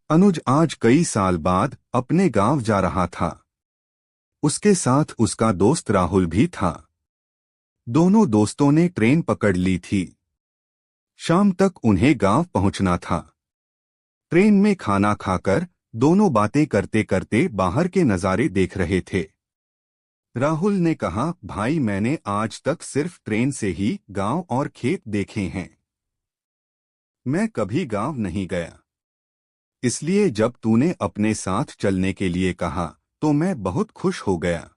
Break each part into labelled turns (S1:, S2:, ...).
S1: अनुज आज कई साल बाद अपने गांव जा रहा था। उसके साथ उसका दोस्त राहुल भी था। दोनों दोस्तों ने ट्रेन पकड़ ली थी। शाम तक उन्हें गांव पहुंचना था। ट्रेन में खाना खाकर दोनों बातें करते करते बाहर के नज़ारे देख रहे थे। राहुल ने कहा, भाई मैंने आज तक सिर्फ ट्रेन से ही गांव और खेत देखे हैं। मैं कभी गांव नहीं गया। इसलिए जब तूने अपने साथ चलने के लिए कहा तो मैं बहुत खुश हो गया।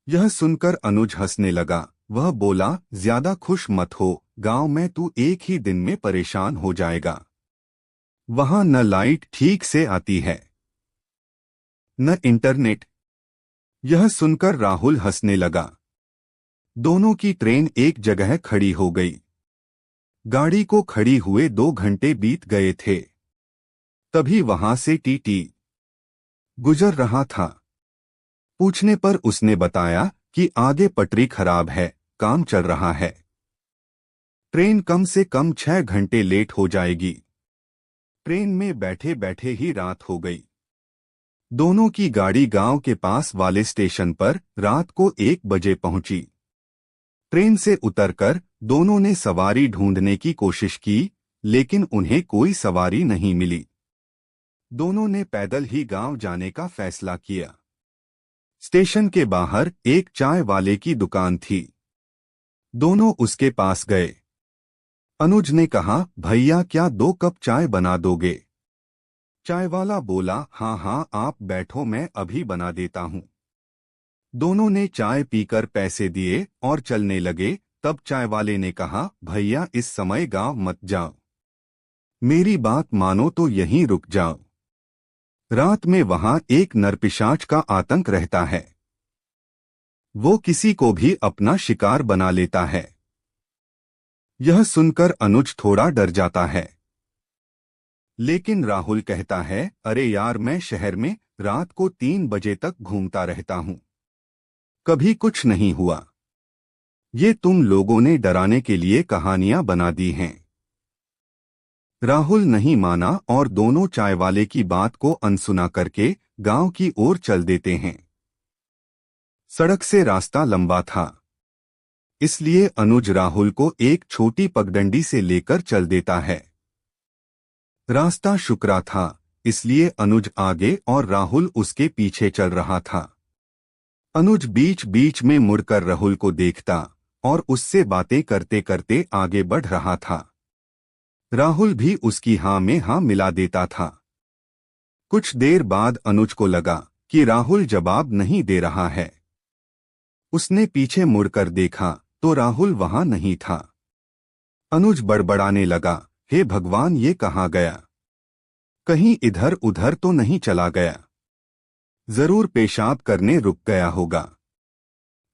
S1: यह सुनकर अनुज हंसने लगा। वह बोला, ज्यादा खुश मत हो, गांव में तू एक ही दिन में परेशान हो जाएगा। वहां न लाइट ठीक से आती है, न इंटरनेट। यह सुनकर राहुल हंसने लगा। दोनों की ट्रेन एक जगह खड़ी हो गई। गाड़ी को खड़ी हुए 2 घंटे बीत गए थे। तभी वहां से टीटी गुजर रहा था। पूछने पर उसने बताया कि आगे पटरी खराब है, काम चल रहा है। ट्रेन कम से कम 6 घंटे लेट हो जाएगी। ट्रेन में बैठे बैठे ही रात हो गई। दोनों की गाड़ी गांव के पास वाले स्टेशन पर रात को 1 बजे पहुंची। ट्रेन से उतरकर दोनों ने सवारी ढूंढने की कोशिश की, लेकिन उन्हें कोई सवारी नहीं मिली। दोनों ने पैदल ही गांव जाने का फैसला किया। स्टेशन के बाहर एक चाय वाले की दुकान थी। दोनों उसके पास गए। अनुज ने कहा, भैया क्या 2 कप चाय बना दोगे? चाय वाला बोला, हाँ हाँ आप बैठो, मैं अभी बना देता हूँ। दोनों ने चाय पीकर पैसे दिए और चलने लगे। तब चाय वाले ने कहा, भैया इस समय गांव मत जाओ, मेरी बात मानो तो यहीं रुक जाओ। रात में वहां एक नरपिशाच का आतंक रहता है। वो किसी को भी अपना शिकार बना लेता है। यह सुनकर अनुज थोड़ा डर जाता है। लेकिन राहुल कहता है, अरे यार मैं शहर में रात को 3 बजे तक घूमता रहता हूं, कभी कुछ नहीं हुआ। ये तुम लोगों ने डराने के लिए कहानियां बना दी हैं। राहुल नहीं माना और दोनों चाय वाले की बात को अनसुना करके गांव की ओर चल देते हैं। सड़क से रास्ता लंबा था, इसलिए अनुज राहुल को एक छोटी पगडंडी से लेकर चल देता है। रास्ता शुकरा था, इसलिए अनुज आगे और राहुल उसके पीछे चल रहा था। अनुज बीच बीच में मुड़कर राहुल को देखता और उससे बातें करते करते आगे बढ़ रहा था। राहुल भी उसकी हाँ में हाँ मिला देता था। कुछ देर बाद अनुज को लगा कि राहुल जवाब नहीं दे रहा है। उसने पीछे मुड़कर देखा तो राहुल वहां नहीं था। अनुज बड़बड़ाने लगा, हे भगवान ये कहाँ गया? कहीं इधर उधर तो नहीं चला गया? जरूर पेशाब करने रुक गया होगा।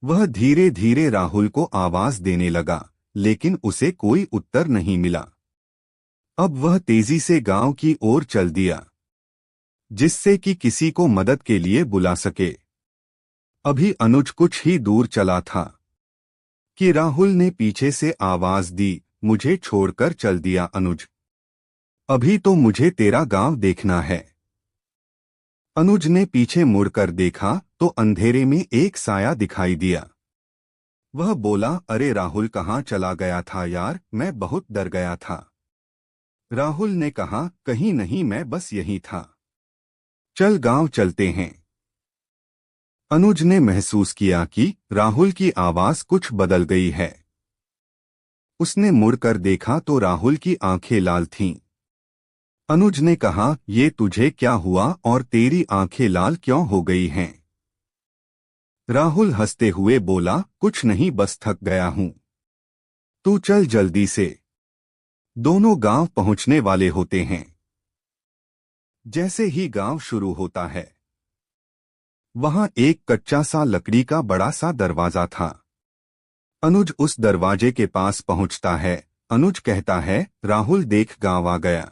S1: वह धीरे धीरे राहुल को आवाज देने लगा, लेकिन उसे कोई उत्तर नहीं मिला। अब वह तेजी से गांव की ओर चल दिया, जिससे कि किसी को मदद के लिए बुला सके। अभी अनुज कुछ ही दूर चला था कि राहुल ने पीछे से आवाज दी, मुझे छोड़कर चल दिया अनुज, अभी तो मुझे तेरा गांव देखना है। अनुज ने पीछे मुड़कर देखा तो अंधेरे में एक साया दिखाई दिया। वह बोला, अरे राहुल कहाँ चला गया था यार, मैं बहुत डर गया था। राहुल ने कहा, कहीं नहीं, मैं बस यही था, चल गांव चलते हैं। अनुज ने महसूस किया कि राहुल की आवाज कुछ बदल गई है। उसने मुड़कर देखा तो राहुल की आंखें लाल थीं। अनुज ने कहा, ये तुझे क्या हुआ और तेरी आंखें लाल क्यों हो गई हैं? राहुल हंसते हुए बोला, कुछ नहीं, बस थक गया हूं। तू चल जल्दी से। दोनों गांव पहुंचने वाले होते हैं। जैसे ही गांव शुरू होता है, वहां एक कच्चा सा लकड़ी का बड़ा सा दरवाजा था। अनुज उस दरवाजे के पास पहुंचता है। अनुज कहता है, राहुल देख गांव आ गया।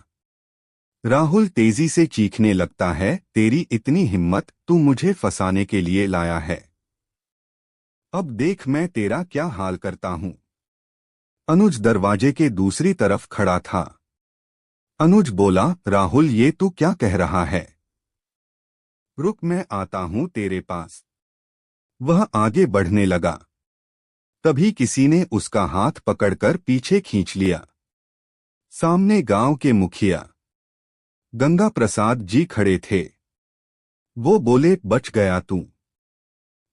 S1: राहुल तेजी से चीखने लगता है, तेरी इतनी हिम्मत, तू मुझे फंसाने के लिए लाया है। अब देख मैं तेरा क्या हाल करता हूं। अनुज दरवाजे के दूसरी तरफ खड़ा था। अनुज बोला, राहुल ये तू क्या कह रहा है? रुक, मैं आता हूं तेरे पास। वह आगे बढ़ने लगा। तभी किसी ने उसका हाथ पकड़कर पीछे खींच लिया। सामने गांव के मुखिया गंगा प्रसाद जी खड़े थे। वो बोले, बच गया तू,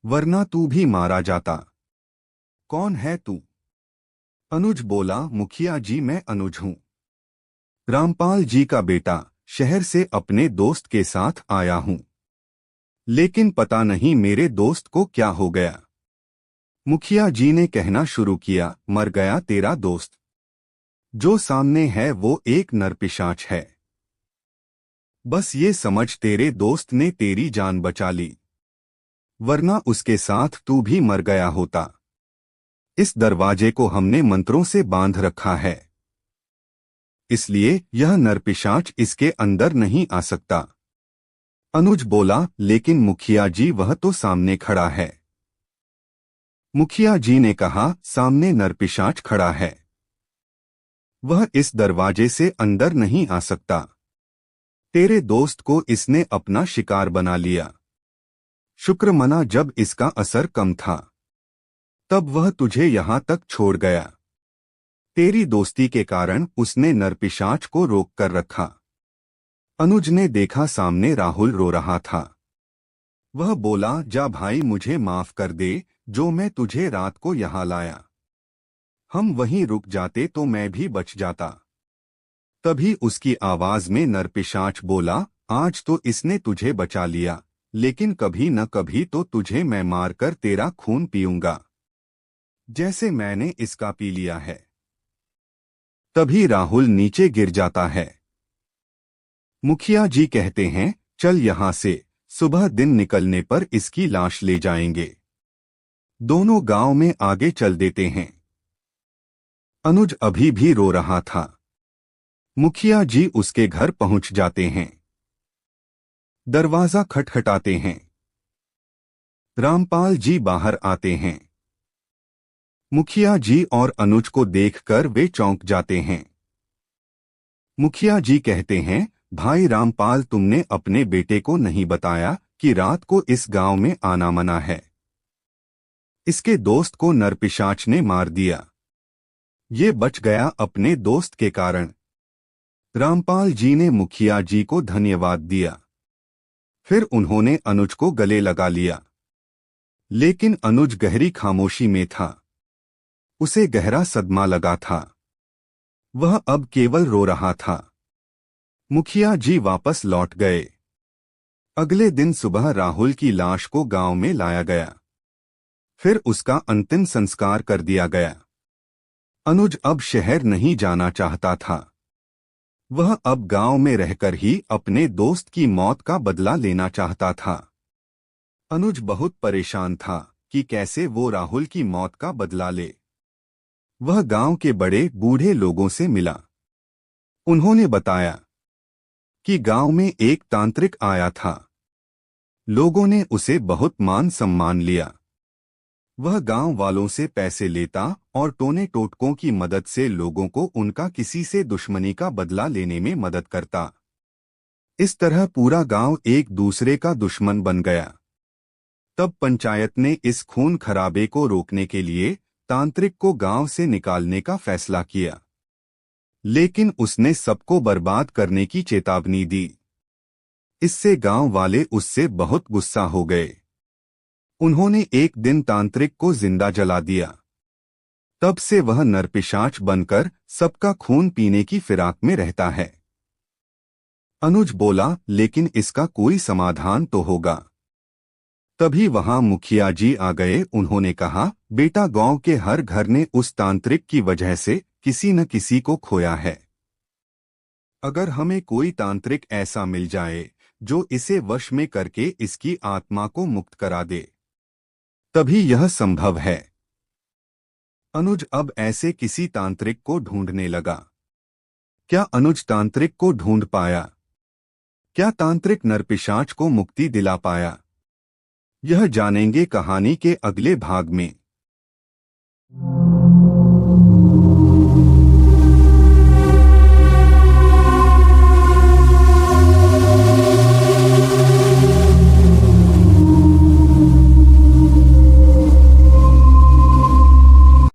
S1: वरना तू भी मारा जाता। कौन है तू? अनुज बोला, मुखिया जी मैं अनुज हूं, रामपाल जी का बेटा। शहर से अपने दोस्त के साथ आया हूं, लेकिन पता नहीं मेरे दोस्त को क्या हो गया। मुखिया जी ने कहना शुरू किया, मर गया तेरा दोस्त। जो सामने है वो एक नरपिशाच है। बस ये समझ, तेरे दोस्त ने तेरी जान बचा ली, वरना उसके साथ तू भी मर गया होता। इस दरवाजे को हमने मंत्रों से बांध रखा है, इसलिए यह नरपिशाच इसके अंदर नहीं आ सकता। अनुज बोला, लेकिन मुखिया जी वह तो सामने खड़ा है। मुखिया जी ने कहा, सामने नरपिशाच खड़ा है, वह इस दरवाजे से अंदर नहीं आ सकता। तेरे दोस्त को इसने अपना शिकार बना लिया। शुक्र मना जब इसका असर कम था, तब वह तुझे यहां तक छोड़ गया। तेरी दोस्ती के कारण उसने नरपिशाच को रोक कर रखा। अनुज ने देखा सामने राहुल रो रहा था। वह बोला, जा भाई मुझे माफ कर दे, जो मैं तुझे रात को यहाँ लाया। हम वहीं रुक जाते तो मैं भी बच जाता। तभी उसकी आवाज में नरपिशाच बोला, आज तो इसने तुझे बचा लिया, लेकिन कभी न कभी तो तुझे मैं मारकर तेरा खून पीऊंगा, जैसे मैंने इसका पी लिया है। तभी राहुल नीचे गिर जाता है। मुखिया जी कहते हैं, चल यहां से, सुबह दिन निकलने पर इसकी लाश ले जाएंगे। दोनों गांव में आगे चल देते हैं। अनुज अभी भी रो रहा था। मुखिया जी उसके घर पहुंच जाते हैं। दरवाजा खटखटाते हैं। रामपाल जी बाहर आते हैं। मुखिया जी और अनुज को देखकर वे चौंक जाते हैं। मुखिया जी कहते हैं, भाई रामपाल, तुमने अपने बेटे को नहीं बताया कि रात को इस गांव में आना मना है। इसके दोस्त को नरपिशाच ने मार दिया। ये बच गया अपने दोस्त के कारण। रामपाल जी ने मुखिया जी को धन्यवाद दिया। फिर उन्होंने अनुज को गले लगा लिया। लेकिन अनुज गहरी खामोशी में था। उसे गहरा सदमा लगा था। वह अब केवल रो रहा था। मुखिया जी वापस लौट गए। अगले दिन सुबह राहुल की लाश को गांव में लाया गया। फिर उसका अंतिम संस्कार कर दिया गया। अनुज अब शहर नहीं जाना चाहता था। वह अब गांव में रहकर ही अपने दोस्त की मौत का बदला लेना चाहता था। अनुज बहुत परेशान था कि कैसे वो राहुल की मौत का बदला ले। वह गांव के बड़े बूढ़े लोगों से मिला। उन्होंने बताया कि गांव में एक तांत्रिक आया था। लोगों ने उसे बहुत मान सम्मान लिया। वह गांव वालों से पैसे लेता और टोने टोटकों की मदद से लोगों को उनका किसी से दुश्मनी का बदला लेने में मदद करता। इस तरह पूरा गांव एक दूसरे का दुश्मन बन गया। तब पंचायत ने इस खून खराबे को रोकने के लिए तांत्रिक को गांव से निकालने का फैसला किया। लेकिन उसने सबको बर्बाद करने की चेतावनी दी। इससे गांव वाले उससे बहुत गुस्सा हो गए। उन्होंने एक दिन तांत्रिक को जिंदा जला दिया। तब से वह नरपिशाच बनकर सबका खून पीने की फिराक में रहता है। अनुज बोला, लेकिन इसका कोई समाधान तो होगा। तभी वहां मुखिया जी आ गए। उन्होंने कहा, बेटा, गांव के हर घर ने उस तांत्रिक की वजह से किसी न किसी को खोया है। अगर हमें कोई तांत्रिक ऐसा मिल जाए जो इसे वश में करके इसकी आत्मा को मुक्त करा दे, तभी यह संभव है। अनुज अब ऐसे किसी तांत्रिक को ढूंढने लगा। क्या अनुज तांत्रिक को ढूंढ पाया? क्या तांत्रिक नरपिशाच को मुक्ति दिला पाया? यह जानेंगे कहानी के अगले भाग में।